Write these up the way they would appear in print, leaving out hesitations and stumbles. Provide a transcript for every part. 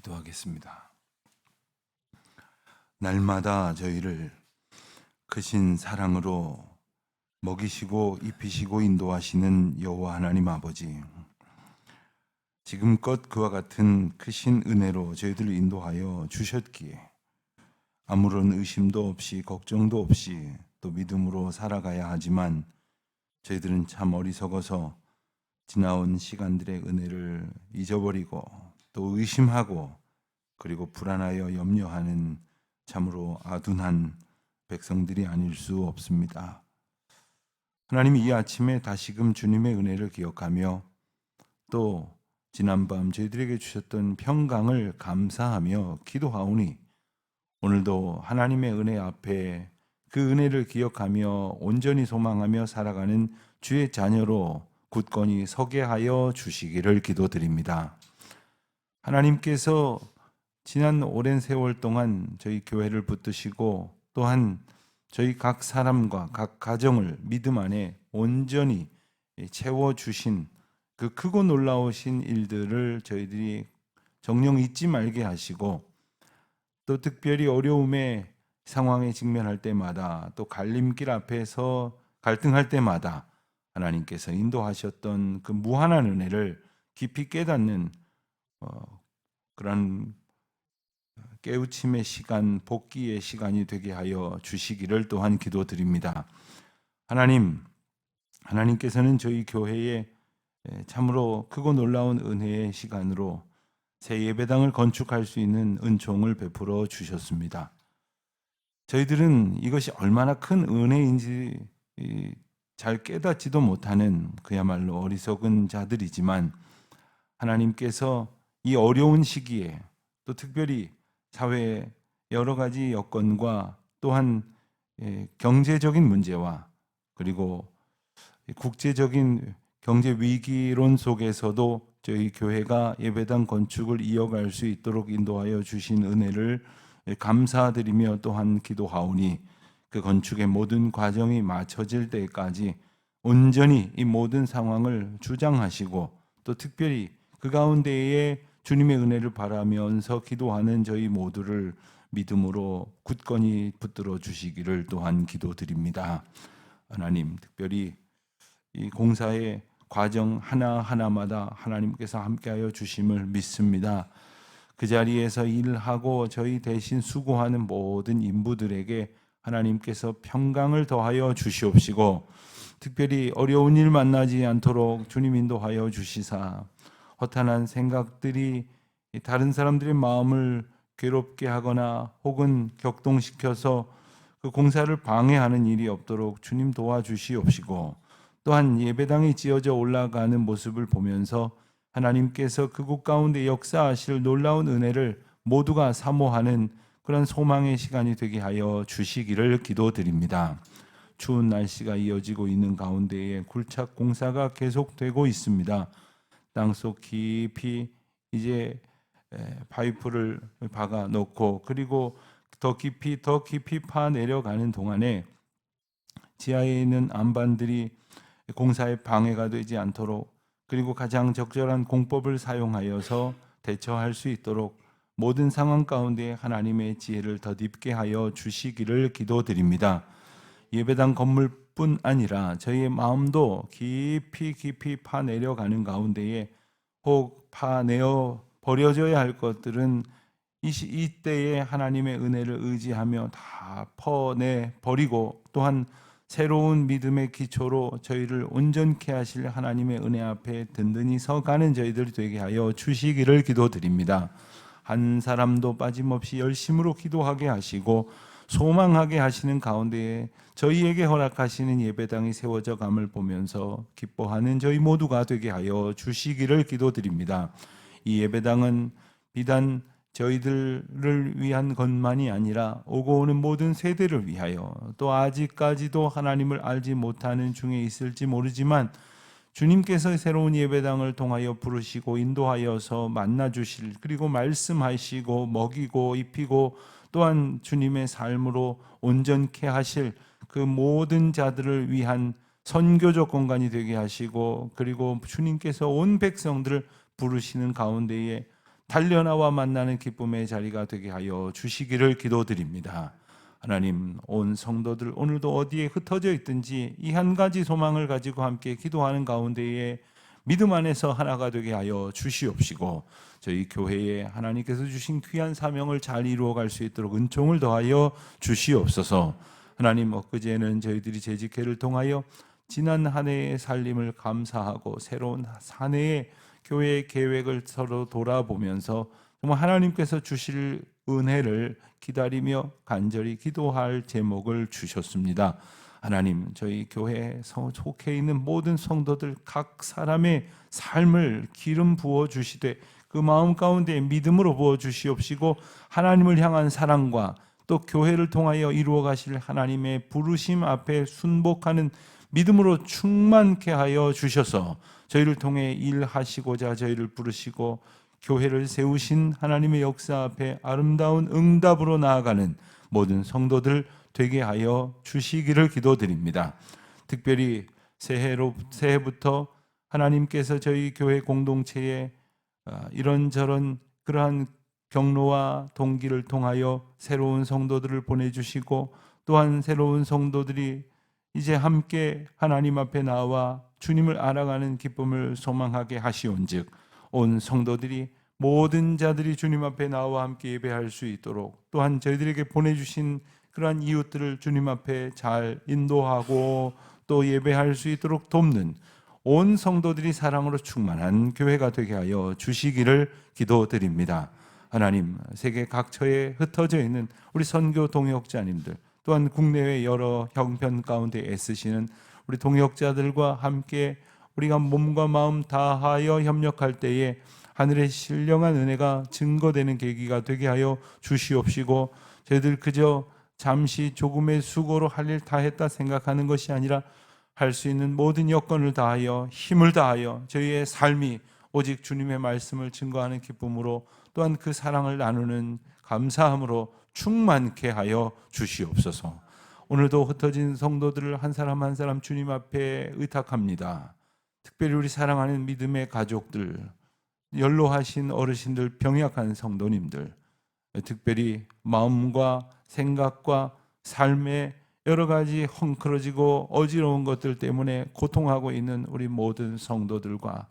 기도하겠습니다. 날마다 저희를 크신 사랑으로 먹이시고 입히시고 인도하시는 여호와 하나님 아버지, 지금껏 그와 같은 크신 은혜로 저희들을 인도하여 주셨기에 아무런 의심도 없이 걱정도 없이 또 믿음으로 살아가야 하지만 저희들은 참 어리석어서 지나온 시간들의 은혜를 잊어버리고 또 의심하고 그리고 불안하여 염려하는 참으로 아둔한 백성들이 아닐 수 없습니다. 하나님, 이 아침에 다시금 주님의 은혜를 기억하며 또 지난밤 저희들에게 주셨던 평강을 감사하며 기도하오니 오늘도 하나님의 은혜 앞에 그 은혜를 기억하며 온전히 소망하며 살아가는 주의 자녀로 굳건히 서게 하여 주시기를 기도드립니다. 하나님께서 지난 오랜 세월 동안 저희 교회를 붙드시고 또한 저희 각 사람과 각 가정을 믿음 안에 온전히 채워주신 그 크고 놀라우신 일들을 저희들이 정녕 잊지 말게 하시고 또 특별히 어려움의 상황에 직면할 때마다 또 갈림길 앞에서 갈등할 때마다 하나님께서 인도하셨던 그 무한한 은혜를 깊이 깨닫는 그런 깨우침의 시간, 복귀의 시간이 되게 하여 주시기를 또한 기도드립니다. 하나님께서는 저희 교회에 참으로 크고 놀라운 은혜의 시간으로 새 예배당을 건축할 수 있는 은총을 베풀어 주셨습니다. 저희들은 이것이 얼마나 큰 은혜인지 잘 깨닫지도 못하는 그야말로 어리석은 자들이지만 하나님께서 이 어려운 시기에 또 특별히 사회의 여러 가지 여건과 또한 경제적인 문제와 그리고 국제적인 경제 위기론 속에서도 저희 교회가 예배당 건축을 이어갈 수 있도록 인도하여 주신 은혜를 감사드리며 또한 기도하오니 그 건축의 모든 과정이 마쳐질 때까지 온전히 이 모든 상황을 주장하시고 또 특별히 그 가운데에 주님의 은혜를 바라면서 기도하는 저희 모두를 믿음으로 굳건히 붙들어 주시기를 또한 기도드립니다. 하나님, 특별히 이 공사의 과정 하나하나마다 하나님께서 함께하여 주심을 믿습니다. 그 자리에서 일하고 저희 대신 수고하는 모든 인부들에게 하나님께서 평강을 더하여 주시옵시고 특별히 어려운 일 만나지 않도록 주님 인도하여 주시사 허탄한 생각들이 다른 사람들의 마음을 괴롭게 하거나 혹은 격동시켜서 그 공사를 방해하는 일이 없도록 주님 도와주시옵시고 또한 예배당이 지어져 올라가는 모습을 보면서 하나님께서 그곳 가운데 역사하실 놀라운 은혜를 모두가 사모하는 그런 소망의 시간이 되게 하여 주시기를 기도드립니다. 추운 날씨가 이어지고 있는 가운데에 굴착 공사가 계속되고 있습니다. 땅속 깊이 이제 파이프를 박아 놓고 그리고 더 깊이 파 내려가는 동안에 지하에 있는 안반들이 공사에 방해가 되지 않도록 그리고 가장 적절한 공법을 사용하여서 대처할 수 있도록 모든 상황 가운데 하나님의 지혜를 덧입게 하여 주시기를 기도드립니다. 예배당 건물뿐 아니라 저희의 마음도 깊이 파 내려가는 가운데에 혹 파내어 버려져야 할 것들은 이때에 하나님의 은혜를 의지하며 다 퍼내 버리고 또한 새로운 믿음의 기초로 저희를 온전케 하실 하나님의 은혜 앞에 든든히 서가는 저희들이 되게 하여 주시기를 기도드립니다. 한 사람도 빠짐없이 열심으로 기도하게 하시고 소망하게 하시는 가운데에 저희에게 허락하시는 예배당이 세워져 감을 보면서 기뻐하는 저희 모두가 되게 하여 주시기를 기도드립니다. 이 예배당은 비단 저희들을 위한 것만이 아니라 오고 오는 모든 세대를 위하여 또 아직까지도 하나님을 알지 못하는 중에 있을지 모르지만 주님께서 새로운 예배당을 통하여 부르시고 인도하여서 만나주실 그리고 말씀하시고 먹이고 입히고 또한 주님의 삶으로 온전케 하실 그 모든 자들을 위한 선교적 공간이 되게 하시고 그리고 주님께서 온 백성들을 부르시는 가운데에 달려나와 만나는 기쁨의 자리가 되게 하여 주시기를 기도드립니다. 하나님, 온 성도들 오늘도 어디에 흩어져 있든지 이 한 가지 소망을 가지고 함께 기도하는 가운데에 믿음 안에서 하나가 되게 하여 주시옵시고, 저희 교회에 하나님께서 주신 귀한 사명을 잘 이루어갈 수 있도록 은총을 더하여 주시옵소서. 하나님, 엊그제는 저희들이 재직회를 통하여 지난 한 해의 살림을 감사하고 새로운 한 해의 교회의 계획을 서로 돌아보면서 정말 하나님께서 주실 은혜를 기다리며 간절히 기도할 제목을 주셨습니다. 하나님, 저희 교회에 속해 있는 모든 성도들 각 사람의 삶을 기름 부어 주시되 그 마음 가운데 믿음으로 부어 주시옵시고, 하나님을 향한 사랑과 또 교회를 통하여 이루어 가실 하나님의 부르심 앞에 순복하는 믿음으로 충만케 하여 주셔서 저희를 통해 일하시고자 저희를 부르시고 교회를 세우신 하나님의 역사 앞에 아름다운 응답으로 나아가는 모든 성도들 되게 하여 주시기를 기도드립니다. 특별히 새해부터 하나님께서 저희 교회 공동체에 이런저런 그러한 경로와 동기를 통하여 새로운 성도들을 보내주시고, 또한 새로운 성도들이 이제 함께 하나님 앞에 나와 주님을 알아가는 기쁨을 소망하게 하시온즉, 온 성도들이 모든 자들이 주님 앞에 나와 함께 예배할 수 있도록, 또한 저희들에게 보내주신 그러한 이웃들을 주님 앞에 잘 인도하고 또 예배할 수 있도록 돕는 온 성도들이 사랑으로 충만한 교회가 되게 하여 주시기를 기도드립니다. 하나님, 세계 각처에 흩어져 있는 우리 선교 동역자님들, 또한 국내외 여러 형편 가운데 애쓰시는 우리 동역자들과 함께 우리가 몸과 마음 다하여 협력할 때에 하늘의 신령한 은혜가 증거되는 계기가 되게 하여 주시옵시고, 저희들 그저 잠시 조금의 수고로 할 일 다 했다 생각하는 것이 아니라 할 수 있는 모든 여건을 다하여 힘을 다하여 저희의 삶이 오직 주님의 말씀을 증거하는 기쁨으로, 또한 그 사랑을 나누는 감사함으로 충만케 하여 주시옵소서. 오늘도 흩어진 성도들을 한 사람 한 사람 주님 앞에 의탁합니다. 특별히 우리 사랑하는 믿음의 가족들, 연로하신 어르신들, 병약한 성도님들, 특별히 마음과 생각과 삶의 여러 가지 헝클어지고 어지러운 것들 때문에 고통하고 있는 우리 모든 성도들과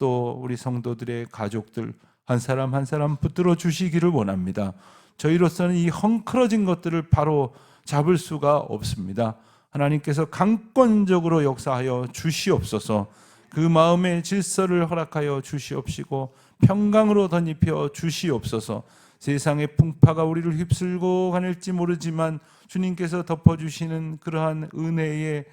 또 우리 성도들의 가족들 한 사람 한 사람 붙들어 주시기를 원합니다. 저희로서는 이 헝클어진 것들을 바로 잡을 수가 없습니다. 하나님께서 강권적으로 역사하여 주시옵소서. 그 마음의 질서를 허락하여 주시옵시고 평강으로 덧입혀 주시옵소서. 세상의 풍파가 우리를 휩쓸고 가닐지 모르지만 주님께서 덮어주시는 그러한 은혜의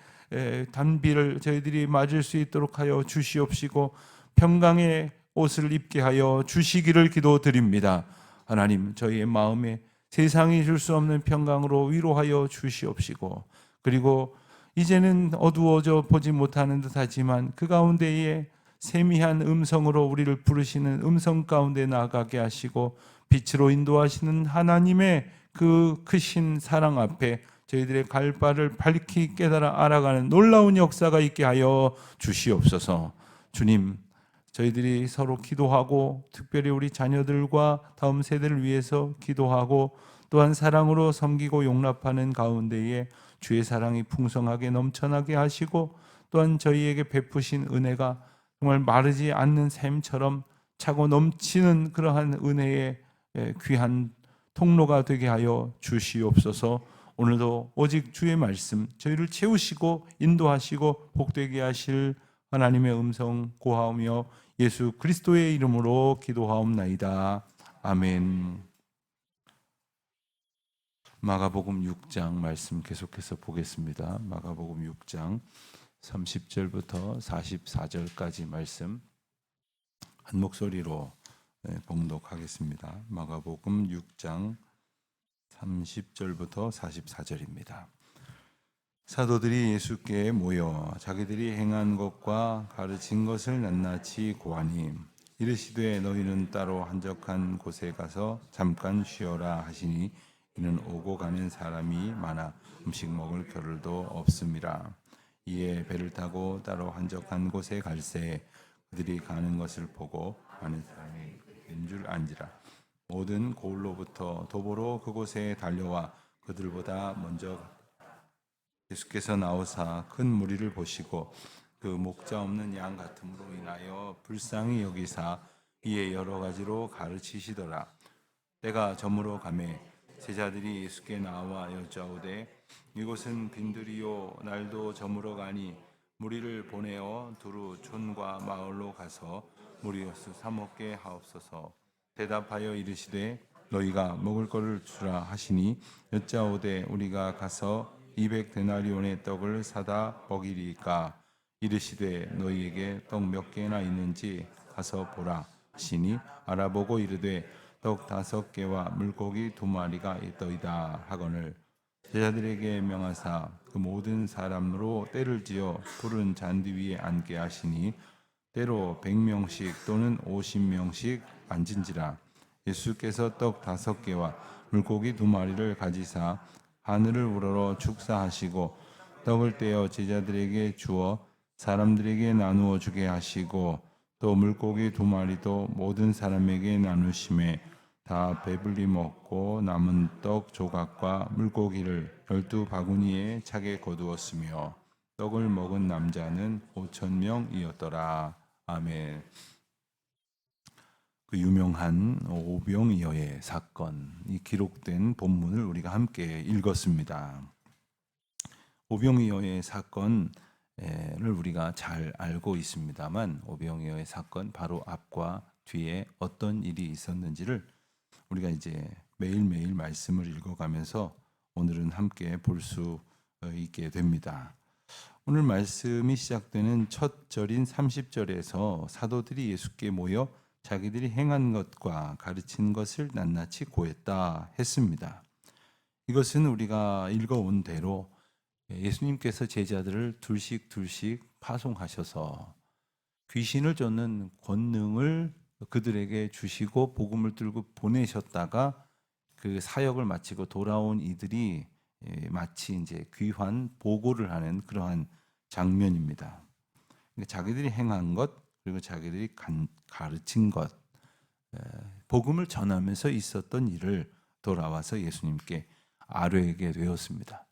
단비를 저희들이 맞을 수 있도록 하여 주시옵시고 평강의 옷을 입게 하여 주시기를 기도드립니다. 하나님, 저희의 마음에 세상이 줄 수 없는 평강으로 위로하여 주시옵시고, 그리고 이제는 어두워져 보지 못하는 듯하지만 그 가운데에 세미한 음성으로 우리를 부르시는 음성 가운데 나아가게 하시고 빛으로 인도하시는 하나님의 그 크신 사랑 앞에 저희들의 갈 바를 밝히 깨달아 알아가는 놀라운 역사가 있게 하여 주시옵소서. 주님, 저희들이 서로 기도하고 특별히 우리 자녀들과 다음 세대를 위해서 기도하고 또한 사랑으로 섬기고 용납하는 가운데에 주의 사랑이 풍성하게 넘쳐나게 하시고 또한 저희에게 베푸신 은혜가 정말 마르지 않는 샘처럼 차고 넘치는 그러한 은혜의 귀한 통로가 되게 하여 주시옵소서. 오늘도 오직 주의 말씀 저희를 채우시고 인도하시고 복되게 하실 하나님의 음성 고하오며 예수 그리스도의 이름으로 기도하옵나이다. 아멘. 마가복음 6장 말씀 계속해서 보겠습니다. 마가복음 6장 30절부터 44절까지 말씀 한 목소리로 봉독하겠습니다. 마가복음 6장 30절부터 44절입니다. 사도들이 예수께 모여 자기들이 행한 것과 가르친 것을 낱낱이 고하니 이르시되 너희는 따로 한적한 곳에 가서 잠깐 쉬어라 하시니 이는 오고 가는 사람이 많아 음식 먹을 겨를도 없음이라. 이에 배를 타고 따로 한적한 곳에 갈새 그들이 가는 것을 보고 많은 사람이 된 줄 안지라. 모든 고을로부터 도보로 그곳에 달려와 그들보다 먼저 예수께서 나오사 큰 무리를 보시고 그 목자 없는 양 같음으로 인하여 불쌍히 여기사 이에 여러 가지로 가르치시더라. 때가 저물어 가매 제자들이 예수께 나와 여짜오되 이곳은 빈들이요 날도 저물어 가니 무리를 보내어 두루 촌과 마을로 가서 무리옷을 사 먹게 하옵소서. 대답하여 이르시되 너희가 먹을 것을 주라 하시니 여짜오되 우리가 가서 200데나리온의 떡을 사다 먹이리까. 이르시되 너희에게 떡 몇 개나 있는지 가서 보라 하시니 알아보고 이르되 떡 5개와 물고기 2마리가 있더이다 하거늘 제자들에게 명하사 그 모든 사람으로 때를 지어 푸른 잔디 위에 앉게 하시니 때로 100명씩 또는 50명씩 앉은지라. 예수께서 떡 5개와 물고기 2마리를 가지사 하늘을 우러러 축사하시고 떡을 떼어 제자들에게 주어 사람들에게 나누어 주게 하시고 또 물고기 2마리도 모든 사람에게 나누심에 다 배불리 먹고 남은 떡 조각과 물고기를 12바구니에 차게 거두었으며 떡을 먹은 남자는 5,000명이었더라. 아멘. 그 유명한 오병이어의 사건이 기록된 본문을 우리가 함께 읽었습니다. 오병이어의 사건을 우리가 잘 알고 있습니다만 오병이어의 사건 바로 앞과 뒤에 어떤 일이 있었는지를 우리가 이제 매일매일 말씀을 읽어가면서 오늘은 함께 볼 수 있게 됩니다. 오늘 말씀이 시작되는 첫 절인 30절에서 사도들이 예수께 모여 자기들이 행한 것과 가르친 것을 낱낱이 고했다 했습니다. 이것은 우리가 읽어온 대로 예수님께서 제자들을 둘씩 파송하셔서 귀신을 쫓는 권능을 그들에게 주시고 복음을 들고 보내셨다가 그 사역을 마치고 돌아온 이들이 마치 이제 귀환 보고를 하는 그러한 장면입니다. 자기들이 행한 것 그리고 자기들이 가르친 것, 복음을 전하면서 있었던 일을 돌아와서 예수님께 아뢰게 되었습니다.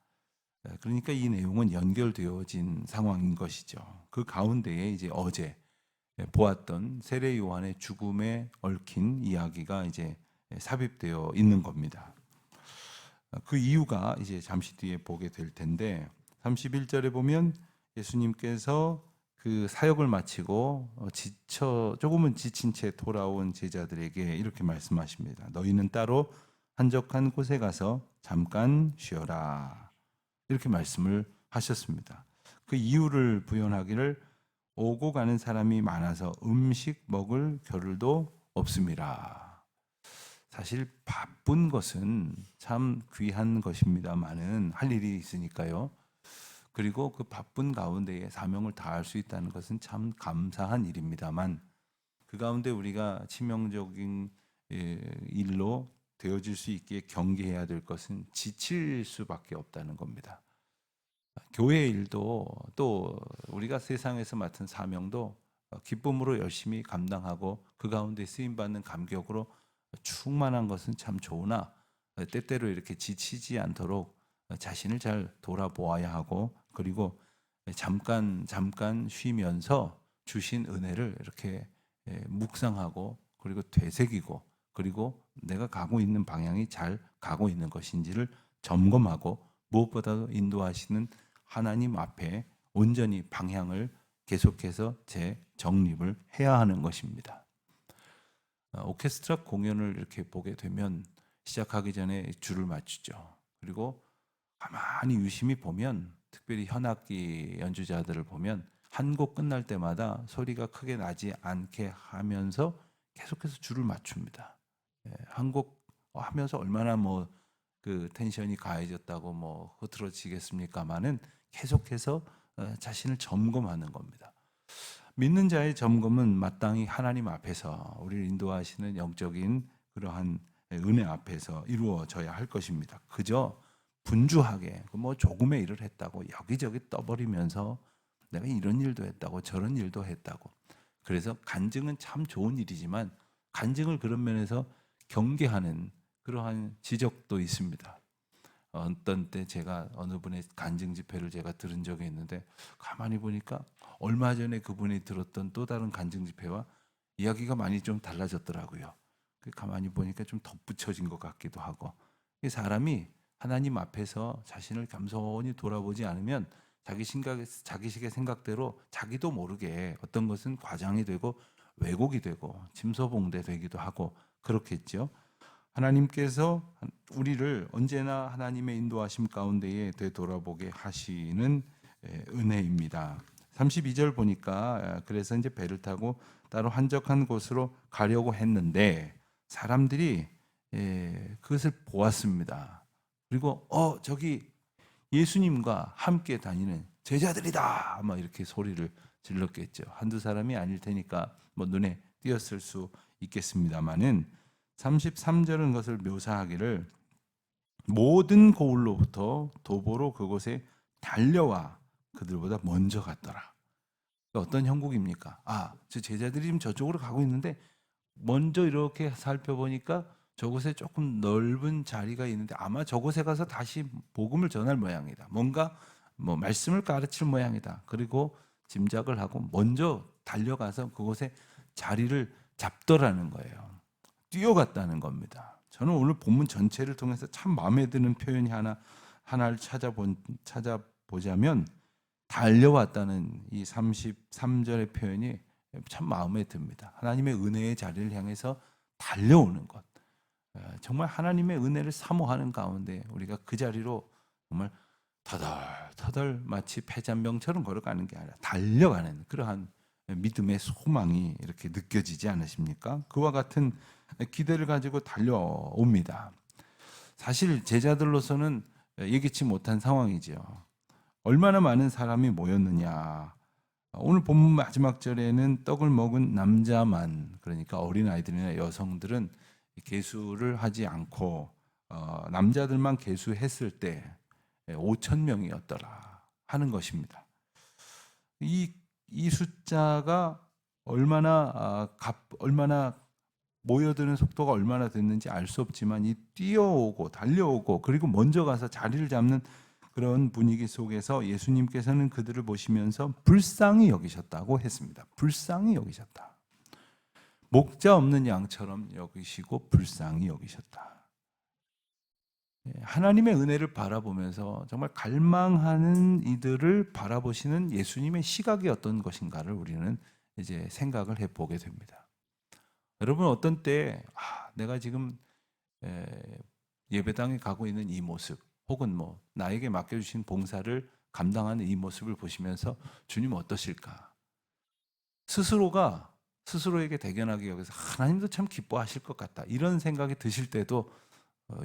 그러니까 이 내용은 연결되어진 상황인 것이죠. 그 가운데에 이제 어제 보았던 세례 요한의 죽음에 얽힌 이야기가 이제 삽입되어 있는 겁니다. 그 이유가 이제 잠시 뒤에 보게 될 텐데 31절에 보면 예수님께서 그 사역을 마치고 조금은 지친 채 돌아온 제자들에게 이렇게 말씀하십니다. 너희는 따로 한적한 곳에 가서 잠깐 쉬어라. 이렇게 말씀을 하셨습니다. 그 이유를 부연하기를 오고 가는 사람이 많아서 음식 먹을 겨를도 없음이라. 사실 바쁜 것은 참 귀한 것입니다만은 할 일이 있으니까요. 그리고 그 바쁜 가운데에 사명을 다할 수 있다는 것은 참 감사한 일입니다만 그 가운데 우리가 치명적인 일로 되어질 수 있게 경계해야 될 것은 지칠 수밖에 없다는 겁니다. 교회 일도 또 우리가 세상에서 맡은 사명도 기쁨으로 열심히 감당하고 그 가운데 쓰임받는 감격으로 충만한 것은 참 좋으나 때때로 이렇게 지치지 않도록 자신을 잘 돌아보아야 하고 그리고 잠깐 쉬면서 주신 은혜를 이렇게 묵상하고 그리고 되새기고 그리고 내가 가고 있는 방향이 잘 가고 있는 것인지를 점검하고 무엇보다도 인도하시는 하나님 앞에 온전히 방향을 계속해서 재정립을 해야 하는 것입니다. 오케스트라 공연을 이렇게 보게 되면 시작하기 전에 줄을 맞추죠. 그리고 가만히 유심히 보면 특별히 현악기 연주자들을 보면 한 곡 끝날 때마다 소리가 크게 나지 않게 하면서 계속해서 줄을 맞춥니다. 한 곡 하면서 얼마나 그 텐션이 가해졌다고 흐트러지겠습니까마는 계속해서 자신을 점검하는 겁니다. 믿는 자의 점검은 마땅히 하나님 앞에서 우리를 인도하시는 영적인 그러한 은혜 앞에서 이루어져야 할 것입니다. 그저 분주하게 조금의 일을 했다고 여기저기 떠버리면서 내가 이런 일도 했다고 저런 일도 했다고 그래서 간증은 참 좋은 일이지만 간증을 그런 면에서 경계하는 그러한 지적도 있습니다. 어떤 때 제가 어느 분의 간증 집회를 제가 들은 적이 있는데 가만히 보니까 얼마 전에 그분이 들었던 또 다른 간증 집회와 이야기가 많이 좀 달라졌더라고요. 가만히 보니까 좀 덧붙여진 것 같기도 하고, 사람이 하나님 앞에서 자신을 겸손히 돌아보지 않으면 자기식의 생각대로 자기도 모르게 어떤 것은 과장이 되고 왜곡이 되고 짐소봉대 되기도 하고 그렇겠죠. 하나님께서 우리를 언제나 하나님의 인도하심 가운데에 되돌아보게 하시는 은혜입니다. 32절 보니까 그래서 이제 배를 타고 따로 한적한 곳으로 가려고 했는데 사람들이 그것을 보았습니다. 그리고 저기 예수님과 함께 다니는 제자들이다 막 이렇게 소리를 질렀겠죠. 한두 사람이 아닐 테니까 뭐 눈에 띄었을 수 있겠습니다만은 33절은 것을 묘사하기를 모든 고을로부터 도보로 그곳에 달려와 그들보다 먼저 갔더라. 어떤 형국입니까? 저 제자들이 지금 저쪽으로 가고 있는데 먼저 이렇게 살펴보니까 저곳에 조금 넓은 자리가 있는데 아마 저곳에 가서 다시 복음을 전할 모양이다. 뭔가 말씀을 가르칠 모양이다. 그리고 짐작을 하고 먼저 달려가서 그곳에 자리를 잡더라는 거예요. 뛰어갔다는 겁니다. 저는 오늘 본문 전체를 통해서 참 마음에 드는 표현이 하나를 찾아보자면 달려왔다는 이 33절의 표현이 참 마음에 듭니다. 하나님의 은혜의 자리를 향해서 달려오는 것. 정말 하나님의 은혜를 사모하는 가운데 우리가 그 자리로 정말 터덜터덜 마치 패잔병처럼 걸어가는 게 아니라 달려가는 그러한 믿음의 소망이 이렇게 느껴지지 않으십니까? 그와 같은 기대를 가지고 달려옵니다. 사실 제자들로서는 예기치 못한 상황이죠. 얼마나 많은 사람이 모였느냐. 오늘 본문 마지막 절에는 떡을 먹은 남자만, 그러니까 어린아이들이나 여성들은 계수를 하지 않고 남자들만 계수했을 때 5천 명이었더라 하는 것입니다. 이 숫자가 얼마나 모여드는 속도가 얼마나 됐는지 알 수 없지만 이 뛰어오고 달려오고 그리고 먼저 가서 자리를 잡는 그런 분위기 속에서 예수님께서는 그들을 보시면서 불쌍히 여기셨다고 했습니다. 불쌍히 여기셨다. 목자 없는 양처럼 여기시고 불쌍히 여기셨다. 하나님의 은혜를 바라보면서 정말 갈망하는 이들을 바라보시는 예수님의 시각이 어떤 것인가를 우리는 이제 생각을 해보게 됩니다. 여러분 어떤 때 내가 지금 예배당에 가고 있는 이 모습 혹은 나에게 맡겨주신 봉사를 감당하는 이 모습을 보시면서 주님 어떠실까? 스스로가 스스로에게 대견하게 여기서 하나님도 참 기뻐하실 것 같다. 이런 생각이 드실 때도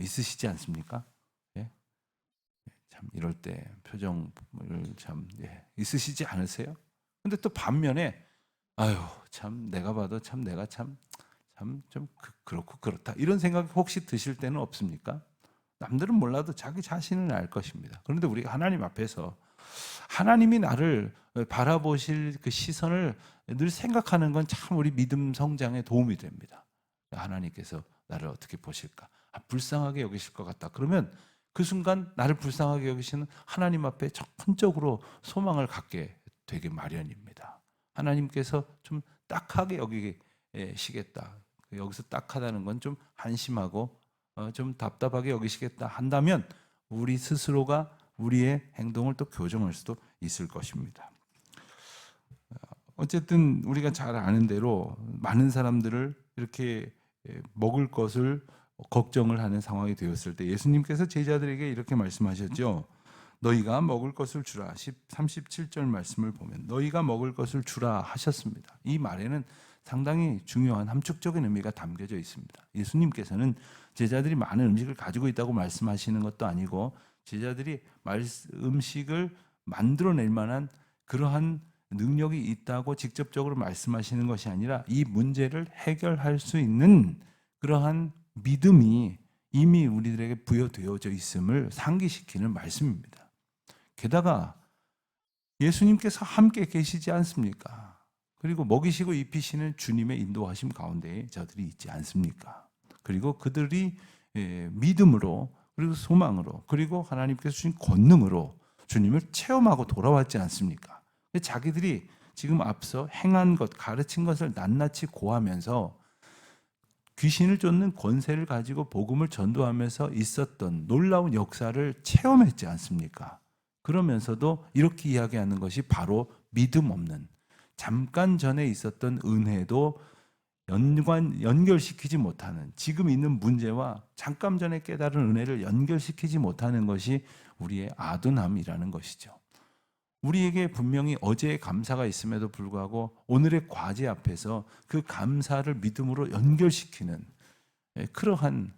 있으시지 않습니까? 예? 참 이럴 때 표정을 참 있으시지 않으세요? 근데 또 반면에 참 내가 봐도 참 내가 참 좀 그렇고 그렇다 이런 생각이 혹시 드실 때는 없습니까? 남들은 몰라도 자기 자신은 알 것입니다. 그런데 우리가 하나님 앞에서 하나님이 나를 바라보실 그 시선을 늘 생각하는 건 참 우리 믿음 성장에 도움이 됩니다. 하나님께서 나를 어떻게 보실까? 불쌍하게 여기실 것 같다. 그러면 그 순간 나를 불쌍하게 여기시는 하나님 앞에 전적으로 소망을 갖게 되게 마련입니다. 하나님께서 좀 딱하게 여기시겠다. 여기서 딱하다는 건 좀 한심하고 좀 답답하게 여기시겠다 한다면 우리 스스로가 우리의 행동을 또 교정할 수도 있을 것입니다. 어쨌든 우리가 잘 아는 대로 많은 사람들을 이렇게 먹을 것을 걱정을 하는 상황이 되었을 때 예수님께서 제자들에게 이렇게 말씀하셨죠. 너희가 먹을 것을 주라. 37절 말씀을 보면 너희가 먹을 것을 주라 하셨습니다. 이 말에는 상당히 중요한 함축적인 의미가 담겨져 있습니다. 예수님께서는 제자들이 많은 음식을 가지고 있다고 말씀하시는 것도 아니고 제자들이 음식을 만들어낼 만한 그러한 능력이 있다고 직접적으로 말씀하시는 것이 아니라 이 문제를 해결할 수 있는 그러한 믿음이 이미 우리들에게 부여되어져 있음을 상기시키는 말씀입니다. 게다가 예수님께서 함께 계시지 않습니까? 그리고 먹이시고 입히시는 주님의 인도하심 가운데에 저들이 있지 않습니까? 그리고 그들이 믿음으로 그리고 소망으로 그리고 하나님께서 주신 권능으로 주님을 체험하고 돌아왔지 않습니까? 자기들이 지금 앞서 행한 것, 가르친 것을 낱낱이 고하면서 귀신을 쫓는 권세를 가지고 복음을 전도하면서 있었던 놀라운 역사를 체험했지 않습니까? 그러면서도 이렇게 이야기하는 것이 바로 믿음 없는, 잠깐 전에 있었던 은혜도 연결시키지 못하는, 지금 있는 문제와 잠깐 전에 깨달은 은혜를 연결시키지 못하는 것이 우리의 아둔함이라는 것이죠. 우리에게 분명히 어제의 감사가 있음에도 불구하고 오늘의 과제 앞에서 그 감사를 믿음으로 연결시키는 그러한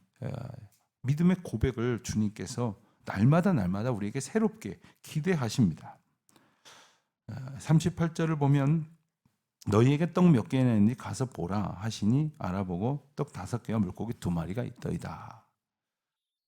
믿음의 고백을 주님께서 날마다 우리에게 새롭게 기대하십니다. 38절을 보면 너희에게 떡 몇 개나 있는지 가서 보라 하시니 알아보고 떡 5개와 물고기 2마리가 있더이다.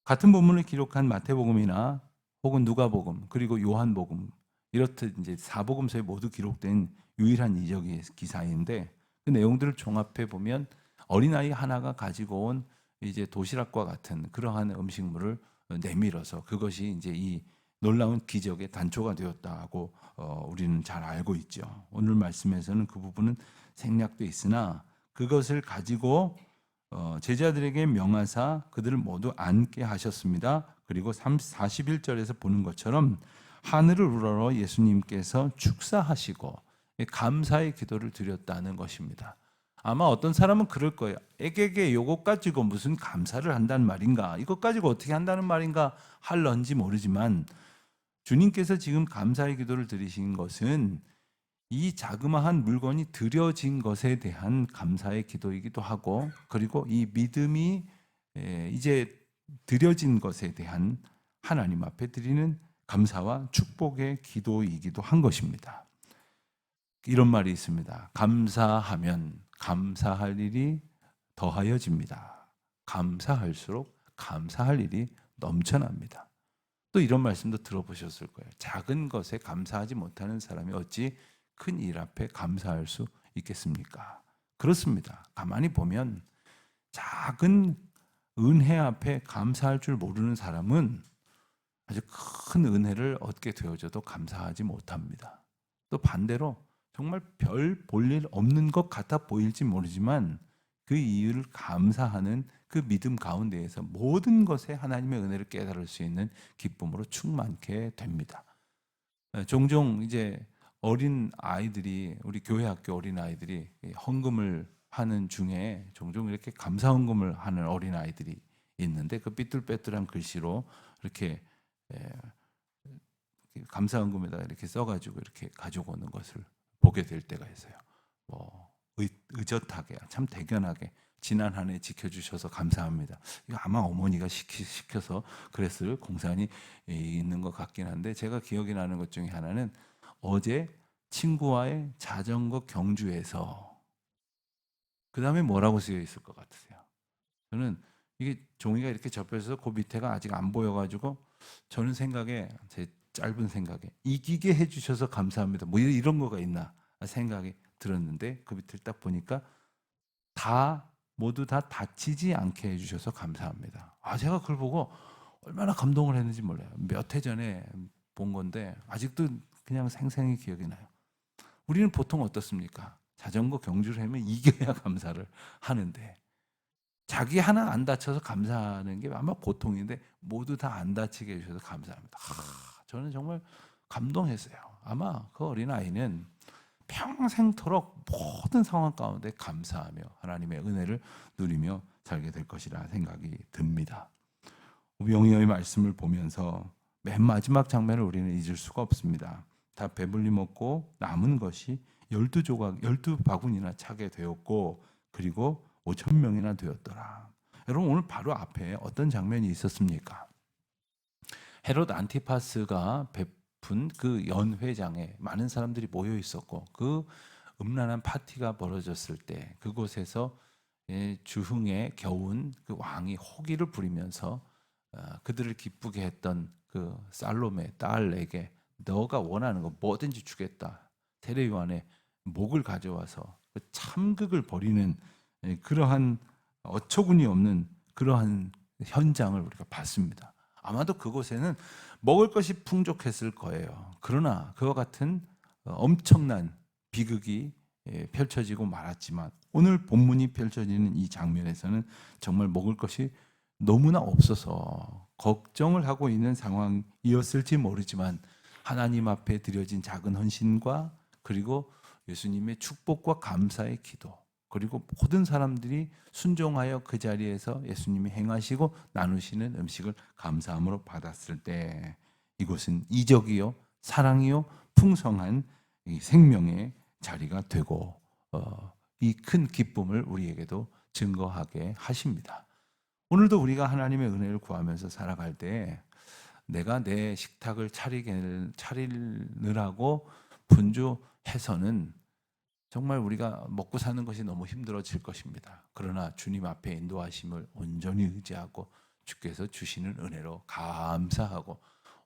같은 본문을 기록한 마태복음이나 혹은 누가복음 그리고 요한복음 이렇듯 이제 사복음서에 모두 기록된 유일한 이적의 기사인데 그 내용들을 종합해 보면 어린아이 하나가 가지고 온 이제 도시락과 같은 그러한 음식물을 내밀어서 그것이 이제 이 놀라운 기적의 단초가 되었다고 우리는 잘 알고 있죠. 오늘 말씀에서는 그 부분은 생략돼 있으나 그것을 가지고 제자들에게 명하사 그들을 모두 앉게 하셨습니다. 그리고 41절에서 보는 것처럼 하늘을 우러러 예수님께서 축사하시고 감사의 기도를 드렸다는 것입니다. 아마 어떤 사람은 그럴 거예요. 에게게 요것 가지고 무슨 감사를 한다는 말인가? 이것 가지고 어떻게 한다는 말인가? 할런지 모르지만 주님께서 지금 감사의 기도를 드리신 것은 이 자그마한 물건이 드려진 것에 대한 감사의 기도이기도 하고 그리고 이 믿음이 이제 드려진 것에 대한 하나님 앞에 드리는 감사와 축복의 기도이기도 한 것입니다. 이런 말이 있습니다. 감사하면 감사할 일이 더하여집니다. 감사할수록 감사할 일이 넘쳐납니다. 또 이런 말씀도 들어보셨을 거예요. 작은 것에 감사하지 못하는 사람이 어찌 큰 일 앞에 감사할 수 있겠습니까? 그렇습니다. 가만히 보면 작은 은혜 앞에 감사할 줄 모르는 사람은 아주 큰 은혜를 얻게 되어져도 감사하지 못합니다. 또 반대로 정말 별 볼 일 없는 것 같아 보일지 모르지만 그 이유를 감사하는 그 믿음 가운데에서 모든 것에 하나님의 은혜를 깨달을 수 있는 기쁨으로 충만케 됩니다. 종종 이제 어린 아이들이 우리 교회 학교 어린 아이들이 헌금을 하는 중에 종종 이렇게 감사 헌금을 하는 어린 아이들이 있는데 그 삐뚤빼뚤한 글씨로 이렇게 감사 헌금에다가 이렇게 써가지고 이렇게 가지고 오는 것을 보게 될 때가 있어요. 뭐 의젓하게 참 대견하게 지난 한 해 지켜주셔서 감사합니다. 이거 아마 어머니가 시켜서 그랬을 공산이 있는 것 같긴 한데 제가 기억이 나는 것 중에 하나는 어제 친구와의 자전거 경주에서 그 다음에 뭐라고 쓰여 있을 것 같으세요? 저는 이게 종이가 이렇게 접혀서 그 밑에가 아직 안 보여가지고 저는 생각에 제 짧은 생각에 이기게 해주셔서 감사합니다. 뭐 이런 거가 있나 생각이 들었는데 그 밑을 딱 보니까 모두 다 다치지 않게 해주셔서 감사합니다. 제가 그걸 보고 얼마나 감동을 했는지 몰라요. 몇 해 전에 본 건데 아직도 그냥 생생히 기억이 나요. 우리는 보통 어떻습니까? 자전거 경주를 하면 이겨야 감사를 하는데 자기 하나 안 다쳐서 감사하는 게 아마 보통인데 모두 다 안 다치게 해주셔서 감사합니다. 저는 정말 감동했어요. 아마 그 어린아이는 평생토록 모든 상황 가운데 감사하며 하나님의 은혜를 누리며 살게 될 것이라 생각이 듭니다. 오병이어의 말씀을 보면서 맨 마지막 장면을 우리는 잊을 수가 없습니다. 다 배불리 먹고 남은 것이 12조각, 12바구니나 차게 되었고 그리고 5,000명이나 되었더라. 여러분 오늘 바로 앞에 어떤 장면이 있었습니까? 헤롯 안티파스가 베푼 그 연회장에 많은 사람들이 모여 있었고 그 음란한 파티가 벌어졌을 때 그곳에서 주흥에 겨운 그 왕이 호기를 부리면서 그들을 기쁘게 했던 그 살로메 딸에게 너가 원하는 거 뭐든지 주겠다. 세례요한의 목을 가져와서 그 참극을 벌이는 그러한 어처구니 없는 그러한 현장을 우리가 봤습니다. 아마도 그곳에는 먹을 것이 풍족했을 거예요. 그러나 그와 같은 엄청난 비극이 펼쳐지고 말았지만 오늘 본문이 펼쳐지는 이 장면에서는 정말 먹을 것이 너무나 없어서 걱정을 하고 있는 상황이었을지 모르지만 하나님 앞에 드려진 작은 헌신과 그리고 예수님의 축복과 감사의 기도, 그리고 모든 사람들이 순종하여 그 자리에서 예수님이 행하시고 나누시는 음식을 감사함으로 받았을 때 이곳은 이적이요 사랑이요 풍성한 이 생명의 자리가 되고 이 큰 기쁨을 우리에게도 증거하게 하십니다. 오늘도 우리가 하나님의 은혜를 구하면서 살아갈 때 내가 내 식탁을 차리느라고 분주해서는 정말 우리가 먹고 사는 것이 너무 힘들어질 것입니다. 그러나 주님 앞에 인도하심을 온전히 의지하고 주께서 주시는 은혜로 감사하고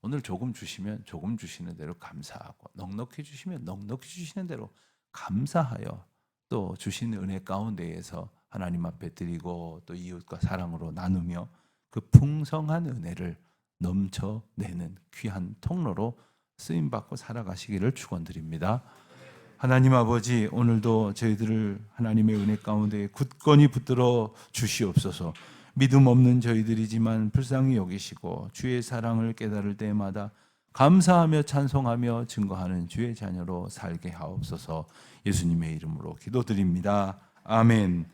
오늘 조금 주시면 조금 주시는 대로 감사하고 넉넉히 주시면 넉넉히 주시는 대로 감사하여 또 주시는 은혜 가운데에서 하나님 앞에 드리고 또 이웃과 사랑으로 나누며 그 풍성한 은혜를 넘쳐내는 귀한 통로로 쓰임받고 살아가시기를 축원드립니다. 하나님 아버지, 오늘도 저희들을 하나님의 은혜 가운데 굳건히 붙들어 주시옵소서. 믿음 없는 저희들이지만 불쌍히 여기시고 주의 사랑을 깨달을 때마다 감사하며 찬송하며 증거하는 주의 자녀로 살게 하옵소서. 예수님의 이름으로 기도드립니다. 아멘.